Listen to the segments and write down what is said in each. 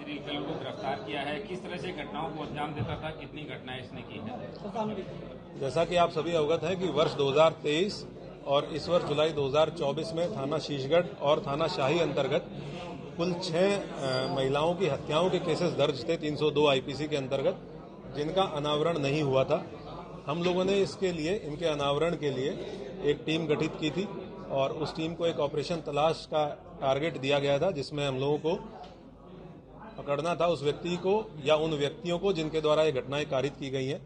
Serial killer को गिरफ्तार किया है। किस तरह से घटनाओं को अंजाम देता था, कितनी घटनाएं इसने की है? जैसा कि आप सभी अवगत हैं कि वर्ष 2023 और इस वर्ष जुलाई 2024 में थाना शीशगढ़ और थाना शाही अंतर्गत कुल 6 महिलाओं की हत्याओं के केसेस दर्ज थे 302 आईपीसी के अंतर्गत, जिनका अनावरण नहीं हुआ था। हम लोगों ने इसके लिए, इनके अनावरण के लिए एक टीम गठित की थी और उस टीम को एक ऑपरेशन तलाश का टारगेट दिया गया था, जिसमें हम लोगों को पकड़ना था उस व्यक्ति को या उन व्यक्तियों को जिनके द्वारा ये घटनाएं कारित की गई हैं।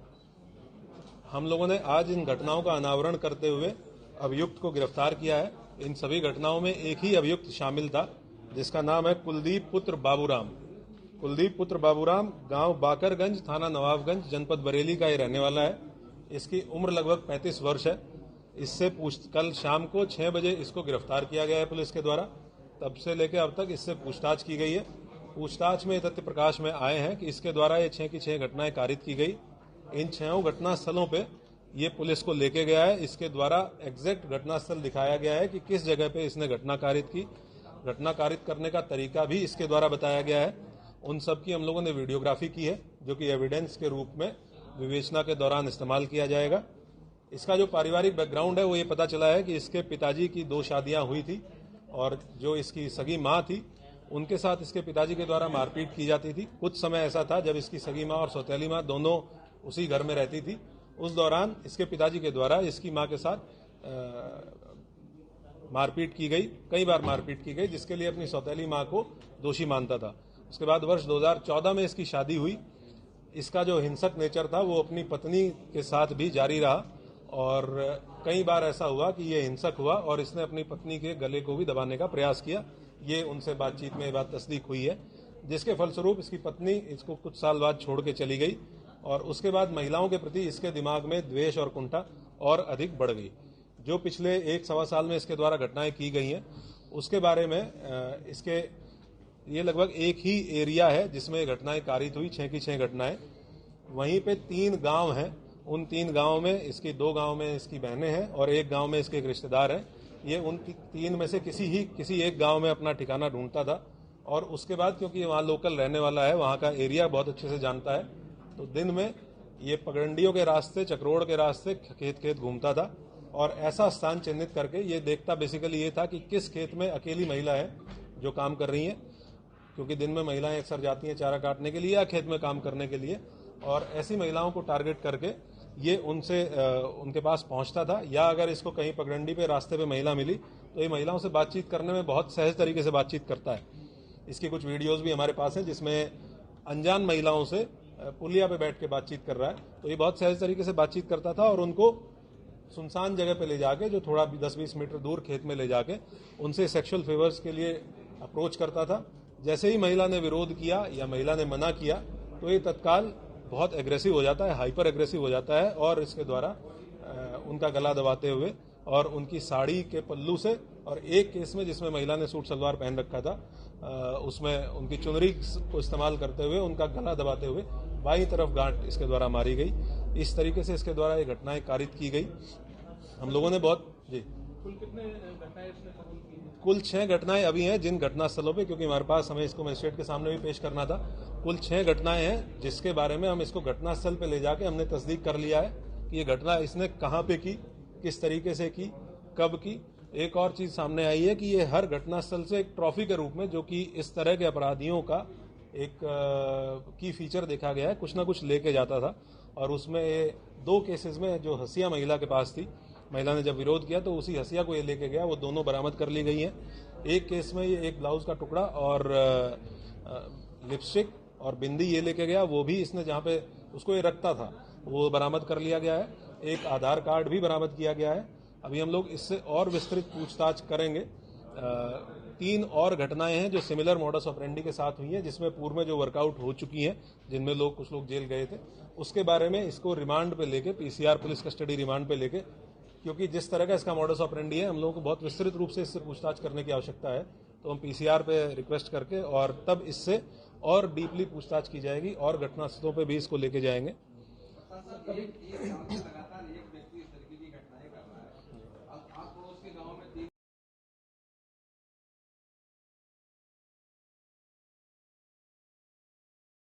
हम लोगों ने आज इन घटनाओं का अनावरण करते हुए अभियुक्त को गिरफ्तार किया है। इन सभी घटनाओं में एक ही अभियुक्त शामिल था, जिसका नाम है कुलदीप पुत्र बाबूराम। कुलदीप पुत्र बाबूराम गांव बाकरगंज, थाना नवाबगंज, जनपद बरेली का ये रहने वाला है। इसकी उम्र लगभग 35 वर्ष है। इससे कल शाम को 6 बजे इसको गिरफ्तार किया गया है पुलिस के द्वारा। तब से लेकर अब तक इससे पूछताछ की गई है। पूछताछ में तथ्य प्रकाश में आए हैं कि इसके द्वारा ये 6 की 6 घटनाएं कारित की गई। इन 6 घटना स्थलों पे ये पुलिस को लेके गया है। इसके द्वारा एग्जैक्ट घटना स्थल दिखाया गया है कि किस जगह पे इसने घटना कारित की। घटना कारित करने का तरीका भी इसके द्वारा बताया गया है। उन सब की हम लोगों ने वीडियोग्राफी की है, जो कि एविडेंस के रूप में विवेचना के दौरान इस्तेमाल किया जाएगा। इसका जो पारिवारिक बैकग्राउंड है वो ये पता चला है कि इसके पिताजी की 2 शादियां हुई थी और जो इसकी सगी माँ थी उनके साथ इसके पिताजी के द्वारा मारपीट की जाती थी। कुछ समय ऐसा था जब इसकी सगी माँ और सौतेली माँ दोनों उसी घर में रहती थी। उस दौरान इसके पिताजी के द्वारा इसकी माँ के साथ मारपीट की गई, कई बार मारपीट की गई, जिसके लिए अपनी सौतेली माँ को दोषी मानता था। उसके बाद वर्ष 2014 में इसकी शादी हुई। इसका जो हिंसक नेचर था वो अपनी पत्नी के साथ भी जारी रहा और कई बार ऐसा हुआ कि ये हिंसक हुआ और इसने अपनी पत्नी के गले को भी दबाने का प्रयास किया। ये उनसे बातचीत में ये बात तस्दीक हुई है, जिसके फलस्वरूप इसकी पत्नी इसको कुछ साल बाद छोड़ के चली गई और उसके बाद महिलाओं के प्रति इसके दिमाग में द्वेष और कुंठा और अधिक बढ़ गई। जो पिछले 1-1.25 साल में इसके द्वारा घटनाएं की गई हैं, उसके बारे में इसके ये लगभग एक ही एरिया है जिसमें घटनाएं कारित हुई, 6 की 6 घटनाएं। वहीं पे 3 गांव हैं। उन 3 गांव में इसकी 2 गांव में इसकी बहनें हैं और एक गांव में इसके एक रिश्तेदार हैं। ये उन 3 में से किसी एक गांव में अपना ठिकाना ढूंढता था और उसके बाद क्योंकि वहाँ लोकल रहने वाला है, वहाँ का एरिया बहुत अच्छे से जानता है, तो दिन में ये पगडंडियों के रास्ते, चक्रोड़ के रास्ते खेत घूमता था और ऐसा स्थान चिन्हित करके ये देखता बेसिकली ये था कि किस खेत में अकेली महिला है जो काम कर रही है, क्योंकि दिन में महिलाएं अक्सर जाती हैं चारा काटने के लिए या खेत में काम करने के लिए, और ऐसी महिलाओं को टारगेट करके ये उनके पास पहुंचता था। या अगर इसको कहीं पगडंडी पे रास्ते पे महिला मिली तो ये महिलाओं से बातचीत करने में बहुत सहज तरीके से बातचीत करता है। इसकी कुछ वीडियोस भी हमारे पास हैं जिसमें अनजान महिलाओं से पुलिया पे बैठ के बातचीत कर रहा है। तो ये बहुत सहज तरीके से बातचीत करता था और उनको सुनसान जगह पे ले जाके, जो थोड़ा 10-20 मीटर दूर खेत में ले जाके उनसे सेक्सुअल फेवर्स के लिए अप्रोच करता था। जैसे ही महिला ने विरोध किया या महिला ने मना किया तो ये तत्काल बहुत एग्रेसिव हो जाता है, हाइपर एग्रेसिव हो जाता है और इसके द्वारा उनका गला दबाते हुए और उनकी साड़ी के पल्लू से, और एक केस में जिसमें महिला ने सूट सलवार पहन रखा था उसमें उनकी चुनरी को इस्तेमाल करते हुए उनका गला दबाते हुए बाईं तरफ गांठ इसके द्वारा मारी गई। इस तरीके से इसके द्वारा ये घटनाएं कारित की गई। हम लोगों ने बहुत कुल 6 घटनाएं अभी हैं जिन घटना स्थलों पे, क्योंकि हमारे पास हमें इसको मजिस्ट्रेट के सामने भी पेश करना था। कुल 6 घटनाएं हैं जिसके बारे में हम इसको घटना स्थल पे ले जाके हमने तस्दीक कर लिया है कि ये घटना इसने कहां पे की, किस तरीके से की, कब की। एक और चीज सामने आई है कि ये हर घटना स्थल से एक ट्रॉफी के रूप में, जो कि इस तरह के अपराधियों का एक की फीचर देखा गया है, कुछ ना कुछ लेके जाता था। और उसमें 2 केसेस में जो हसिया महिला के पास थी, महिला ने जब विरोध किया तो उसी हसिया को ये लेके गया, वो दोनों बरामद कर ली गई हैं। एक केस में ये एक ब्लाउज का टुकड़ा और लिपस्टिक और बिंदी ये लेके गया, वो भी इसने जहाँ पे उसको ये रखता था वो बरामद कर लिया गया है। एक आधार कार्ड भी बरामद किया गया है। अभी हम लोग इससे और विस्तृत पूछताछ करेंगे। 3 और घटनाएं हैं जो सिमिलर मॉडस ऑपरेंडी के साथ हुई हैं, जिसमें पूर्व में जो वर्कआउट हो चुकी हैं, जिनमें कुछ लोग जेल गए थे, उसके बारे में इसको रिमांड पे लेके, पीसीआर पुलिस कस्टडी रिमांड पे लेके, क्योंकि जिस तरह का इसका मॉडस ऑपरेंडी है हम लोगों को बहुत विस्तृत रूप से इससे पूछताछ करने की आवश्यकता है। तो हम पीसीआर पे रिक्वेस्ट करके और तब इससे और डीपली पूछताछ की जाएगी और घटनास्थलों पे भी इसको लेके जाएंगे।